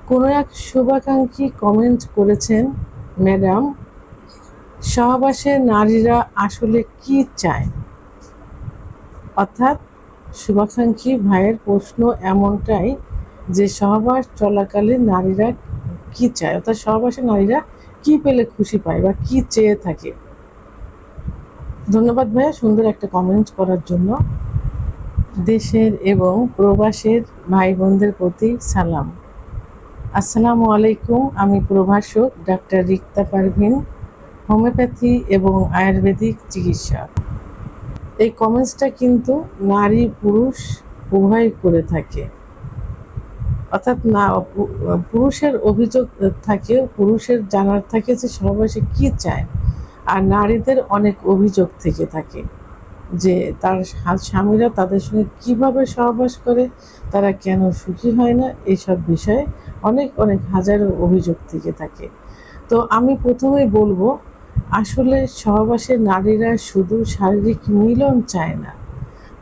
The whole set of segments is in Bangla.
কোনো এক শুভাকাঙ্ক্ষী কমেন্ট করেছেন, ম্যাডাম, সহবাসে নারীরা আসলে কি চায়? অর্থাৎ শুভাকাঙ্ক্ষী ভাইয়ের প্রশ্ন এমনটাই যে সহবাস চলাকালীন নারীরা কি চায়, অর্থাৎ সহবাসে নারীরা কি পেলে খুশি পায় বা কি চেয়ে থাকে। ধন্যবাদ ভাইয়া সুন্দর একটা কমেন্ট করার জন্য। দেশের এবং প্রবাসের ভাই বোনদের প্রতি সালাম। আসসালামু আলাইকুম। আমি প্রভাষক ডাক্তার রিক্তা পারভিন, হোমিওপ্যাথি এবং আয়ুর্বেদিক চিকিৎসক। এই কমেন্টসটা কিন্তু নারী পুরুষ উভয় করে থাকে, অর্থাৎ না পুরুষের অভিযোগ থাকে, পুরুষের জানার থাকে যে সহবাসে কি চায়, আর নারীদের অনেক অভিযোগ থেকে থাকে যে তার স্বামীরা তাদের সঙ্গে কিভাবে সহবাস করে, তারা কেন সুখী হয় না, এইসব বিষয়ে অনেক অনেক হাজারো অভিযোগ থেকে থাকে। তো আমি প্রথমেই বলবো, আসলে সহবাসে নারীরা শুধু শারীরিক মিলন চায় না,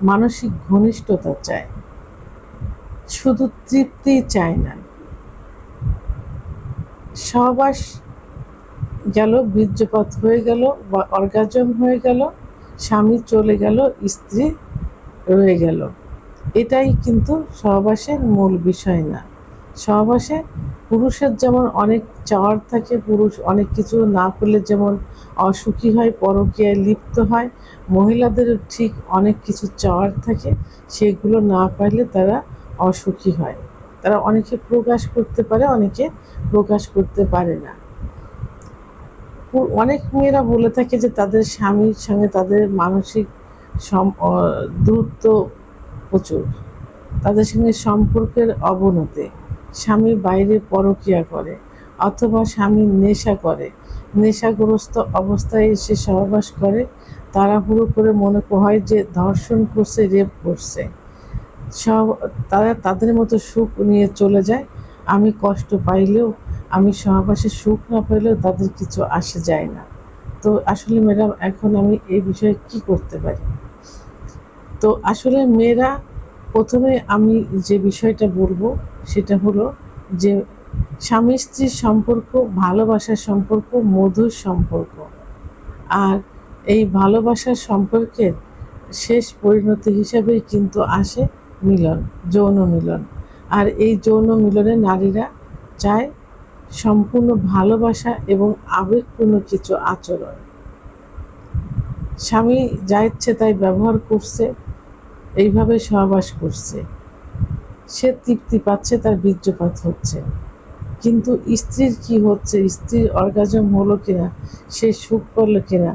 মানসিক ঘনিষ্ঠতা চায়, শুধু তৃপ্তি চায় না। সহবাস গেল, বীর্যপাত হয়ে গেল বা অর্গাজম হয়ে গেল, স্বামী চলে গেল, স্ত্রী রয়ে গেল, এটাই কিন্তু সহবাসের মূল বিষয় না। সহবাসে পুরুষের যেমন অনেক চাওয়ার থাকে, পুরুষ অনেক কিছু না পেলে যেমন অসুখী হয়, পরকীয়ায় লিপ্ত হয়, মহিলাদেরও ঠিক অনেক কিছু চাওয়ার থাকে, সেগুলো না পাইলে তারা অসুখী হয়। তারা অনেকে প্রকাশ করতে পারে, অনেকে প্রকাশ করতে পারে না। অনেক মেয়েরা বলে থাকে যে তাদের স্বামীর সঙ্গে তাদের মানসিক দূরত্ব প্রচুর, তাদের সঙ্গে সম্পর্কের অবনতি, স্বামী বাইরে পরকীয়া করে অথবা স্বামী নেশা করে, নেশাগ্রস্ত অবস্থায় এসে সহবাস করে, তাড়াহুড়ো করে মনে হয় যে ধর্ষণ করছে, রেপ করছে, তারা তাদের মতো সুখ নিয়ে চলে যায়। আমি কষ্ট পাইলেও, আমি সহবাসে সুখ না পাইলেও তাদের কিছু আসে যায় না। তো আসলে ম্যাডাম, এখন আমি এই বিষয়ে কি করতে পারি? তো আসলে মেয়েরা, প্রথমে আমি যে বিষয়টা বলবো সেটা হলো যে স্বামী স্ত্রীর সম্পর্ক ভালোবাসার সম্পর্ক, মধুর সম্পর্ক। আর এই ভালোবাসার সম্পর্কের শেষ পরিণতি হিসাবেই কিন্তু আসে মিলন, যৌন মিলন। আর এই যৌন মিলনে নারীরা চায় সম্পূর্ণ ভালোবাসা এবং আবেগপূর্ণ কিছু আচরণ। স্বামী যা ইচ্ছে তাই ব্যবহার করছে, এইভাবে সহবাস করছে, সে তৃপ্তি পাচ্ছে, তার বীর্যপাত হচ্ছে, কিন্তু স্ত্রীর কি হচ্ছে, স্ত্রীর অর্গাজম হলো কিনা, সে সুখ করলো কিনা,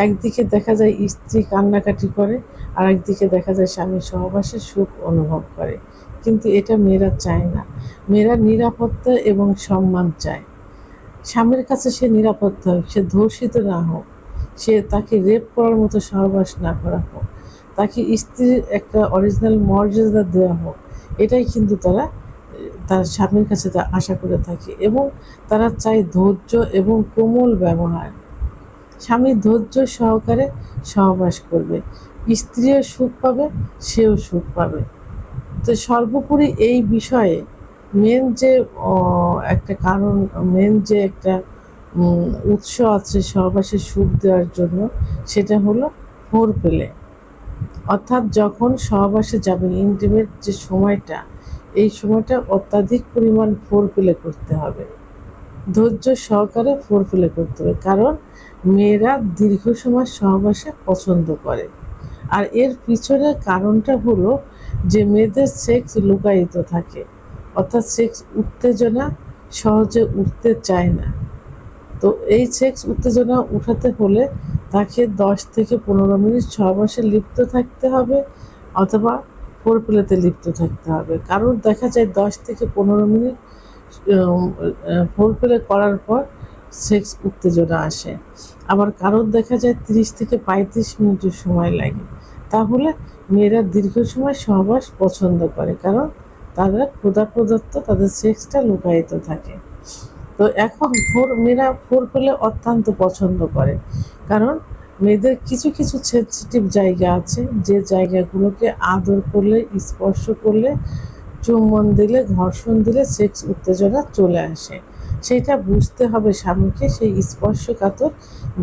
একদিকে দেখা যায় স্ত্রী কান্নাকাটি করে, আর একদিকে দেখা যায় স্বামী সহবাসে সুখ অনুভব করে। কিন্তু এটা মেয়েরা চায় না। মেয়েরা নিরাপত্তা এবং সম্মান চায়। স্বামীর কাছে সে নিরাপত্তা হোক, সে ধর্ষিত না হোক, সে তাকে রেপ করার মতো সহবাস না করা হোক, তাকে স্ত্রীর একটা অরিজিনাল মর্যাদা দেওয়া হোক, এটাই কিন্তু তারা তার স্বামীর কাছে তা আশা করে থাকে। এবং তারা চায় ধৈর্য এবং কোমল ব্যবহার। স্বামী ধৈর্য সহকারে সহবাস করবে, স্ত্রীও সুখ পাবে, সেও সুখ পাবে। তো সর্বোপরি এই বিষয়ে মেন যে একটা কারণ, মেন যে একটা উৎস আছে সহবাসে সুখ দেওয়ার জন্য, সেটা হলো ফোর প্লে। অর্থাৎ যখন সহবাসে যাবে, ইন্টিমেট যে সময়টা, এই সময়টা অত্যাধিক পরিমাণ ফোর প্লে করতে হবে, ধৈর্য সহকারে ফোর প্লে করতে হবে। কারণ মেয়েরা দীর্ঘ সময় সহবাসে পছন্দ করে। আর এর পিছনের কারণটা হলো যে মেয়েদের সেক্স লুকায়িত থাকে, অর্থাৎ সেক্স উত্তেজনা সহজে উঠতে চায় না। তো এই সেক্স উত্তেজনা উঠাতে হলে তাকে 10 থেকে 15 মিনিট সহবাসে লিপ্ত থাকতে হবে, অথবা ফোর প্লেতে লিপ্ত থাকতে হবে। কারণ দেখা যায় 10 থেকে 15 মিনিট ফোর প্লে করার পর সেক্স উত্তেজনা আসে, আবার কারোর দেখা যায় 30 থেকে 35 মিনিটের সময় লাগে। তাহলে মেয়েরা দীর্ঘ সময় সহবাস পছন্দ করে, কারণ তারা ক্ষুধা প্রদত্ত, তাদের সেক্সটা লুকায়িত থাকে। তো এখন মেয়েরা ফোর পেলে অত্যন্ত পছন্দ করে, কারণ মেয়েদের কিছু কিছু সেন্সিটিভ জায়গা আছে, যে জায়গাগুলোকে আদর করলে, স্পর্শ করলে চুম্বন দিলে, ঘর্ষণ দিলে সেক্স উত্তেজনা চলে আসে। সেটা বুঝতে হবে স্বামীকে, সেই স্পর্শকাতর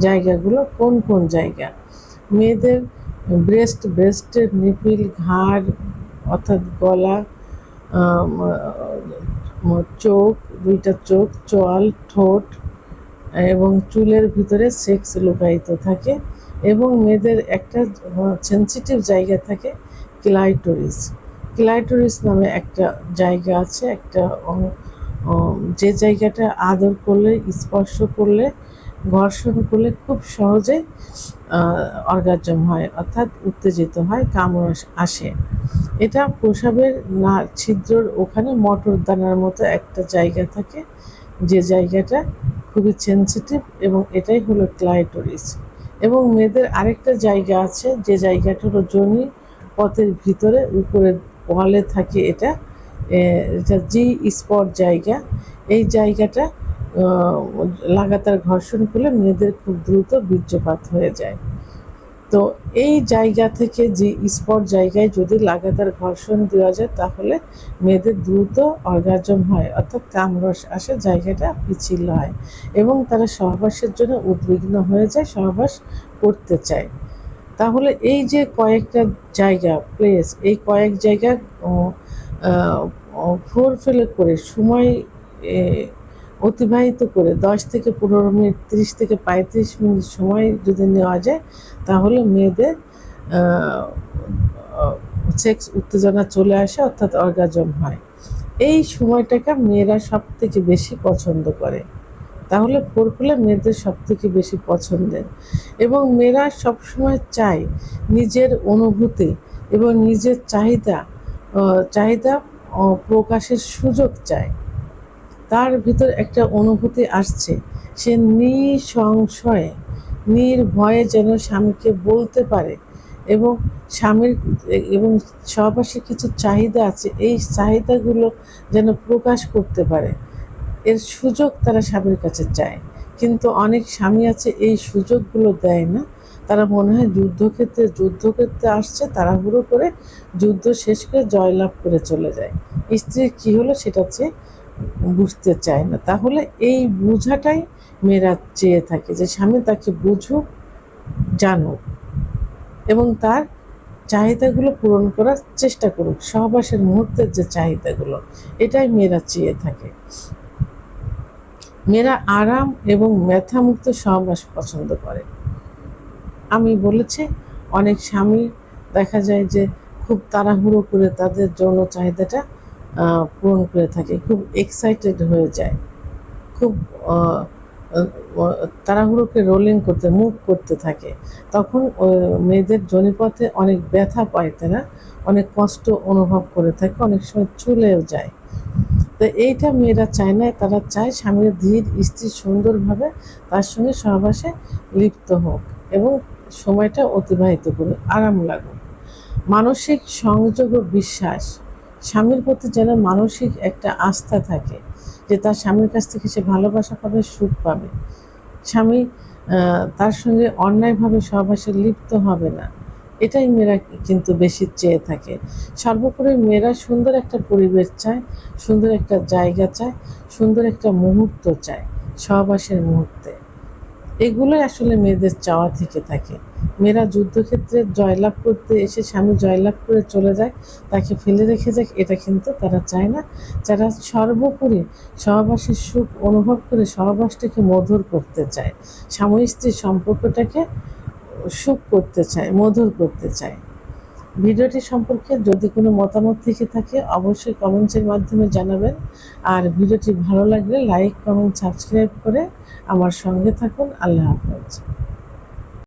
জায়গাগুলো কোন কোন জায়গা। মেয়েদের ব্রেস্টের নিপিল, ঘাড় অর্থাৎ গলা, চোখ, দুইটা চোখ, চোয়াল, ঠোঁট এবং চুলের ভিতরে সেক্স লুকায়িত থাকে। এবং মেয়েদের একটা সেন্সিটিভ জায়গা থাকে, ক্লাইটোরিস। ক্লাইটোরিস নামে একটা জায়গা আছে, একটা যে জায়গাটা আদর করলে, স্পর্শ করলে, ঘর্ষণ করলে খুব সহজে অর্গাজম হয়, অর্থাৎ উত্তেজিত হয়, কামড় আসে। এটা প্রসাবের না ছিদ্রর ওখানে মটর দানার মতো একটা জায়গা থাকে, যে জায়গাটা খুবই সেন্সিটিভ, এবং এটাই হলো ক্লাইটোরিস। এবং মেয়েদের আরেকটা জায়গা আছে, যে জায়গাটা হলো যোনি পথের ভিতরে উপরে ওয়ালে থাকে, এটা জি স্পট জায়গা। এই জায়গাটা লাগাতার ঘর্ষণ করলে মেয়েদের খুব দ্রুত বীর্যপাত হয়ে যায়। তো এই জায়গা থেকে যে স্পট জায়গায় যদি লাগাতার ঘর্ষণ দেওয়া যায়, তাহলে মেয়েদের দ্রুত অর্গাজম হয়, অর্থাৎ কামরস আসে, জায়গাটা পিচ্ছিল হয় এবং তারা সহবাসের জন্য উদ্বিগ্ন হয়ে যায়, সহবাস করতে চায়। তাহলে এই যে কয়েকটা জায়গা প্লেস, এই কয়েক জায়গা ফেলে করে সময় অতিবাহিত করে 10 থেকে 15 মিনিট, 30 থেকে 35 মিনিট সময় যদি নেওয়া যায়, তাহলে মেয়েদের সেক্স উত্তেজনা চলে আসে, অর্থাৎ অর্গাজম হয়। এই সময়টাকে মেয়েরা সব থেকে বেশি পছন্দ করে। তাহলে ফোরপ্লে মেয়েদের সব থেকে বেশি পছন্দের, এবং মেয়েরা সবসময় চায় নিজের অনুভূতি এবং নিজের চাহিদা প্রকাশের সুযোগ চায়। তার ভিতর একটা অনুভূতি আসছে, সে নিঃসংশয়ে, নির্ভয়ে যেন স্বামীকে বলতে পারে, এবং স্বামীর এবং সহবাসে কিছু চাহিদা আছে, এই চাহিদাগুলো যেন প্রকাশ করতে পারে, এর সুযোগ তারা স্বামীর কাছে চায়। কিন্তু অনেক স্বামী আছে এই সুযোগগুলো দেয় না। তারা মনে হয় যুদ্ধক্ষেত্রে আসছে, তাড়াহুড়ো করে যুদ্ধ শেষ করে জয়লাভ করে চলে যায়। স্ত্রীর কী হলো সেটা বুঝতে চায় না। তাহলে এই বোঝাটাই মেয়েরা চেয়ে থাকে, যে স্বামী তাকে বুঝুক, জানুক এবং তার চাহিদাগুলো পূরণ করার চেষ্টা করুক। সহবাসের মুহূর্তের যে চাহিদাগুলো, এটাই মেয়েরা চেয়ে থাকে। মেয়েরা আরাম এবং ব্যথামুক্ত সহবাস পছন্দ করে। আমি বলেছি, অনেক স্বামী দেখা যায় যে খুব তাড়াহুড়ো করে তাদের যৌন চাহিদাটা পূরণ করে থাকে, খুব এক্সাইটেড হয়ে যায়, খুব তাড়াহুড়োকে মুভ করতে থাকে। তখন মেয়েদের যোনিপথে অনেক ব্যথা পায়, তারা অনেক কষ্ট অনুভব করে থাকে, অনেক সময় চুলেও যায়। তো এইটা মেয়েরা চায় না। তারা চায় স্বামীর ধীর স্থির সুন্দরভাবে তার সঙ্গে সহবাসে লিপ্ত হোক এবং সময়টা অতিবাহিত করুক, আরাম লাগুক। মানসিক সংযোগ ও বিশ্বাস, স্বামীর প্রতি যেন মানসিক একটা আস্থা থাকে, যে তার স্বামীর কাছ থেকে সে ভালোবাসা পাবে, সুখ পাবে। স্বামী তার সঙ্গে অন্যায়ভাবে সহবাসে লিপ্ত হবে না, এটাই মেয়েরা কিন্তু বেশি চেয়ে থাকে। সর্বোপরি মেয়েরা সুন্দর একটা পরিবেশ চায়, সুন্দর একটা জায়গা চায়, সুন্দর একটা মুহূর্ত চায়, সহবাসের মুহূর্তে। এগুলোই আসলে মেয়েদের চাওয়া থেকে থাকে। মেয়েরা যুদ্ধক্ষেত্রে জয়লাভ করতে এসে স্বামী জয়লাভ করে চলে যায়, তাকে ফেলে রেখে যায়, এটা কিন্তু তারা চায় না। যারা সর্বোপরি সহবাসের সুখ অনুভব করে সহবাসটাকে মধুর করতে চায়, স্বামী স্ত্রীর সম্পর্কটাকে সুখ করতে চায়, মধুর করতে চায়। ভিডিওটি সম্পর্কে যদি কোনো মতামত থেকে থাকে, অবশ্যই কমেন্টসের মাধ্যমে জানাবেন। আর ভিডিওটি ভালো লাগলে লাইক, কমেন্ট, সাবস্ক্রাইব করে আমার সঙ্গে থাকুন। আল্লাহ হাফেজ।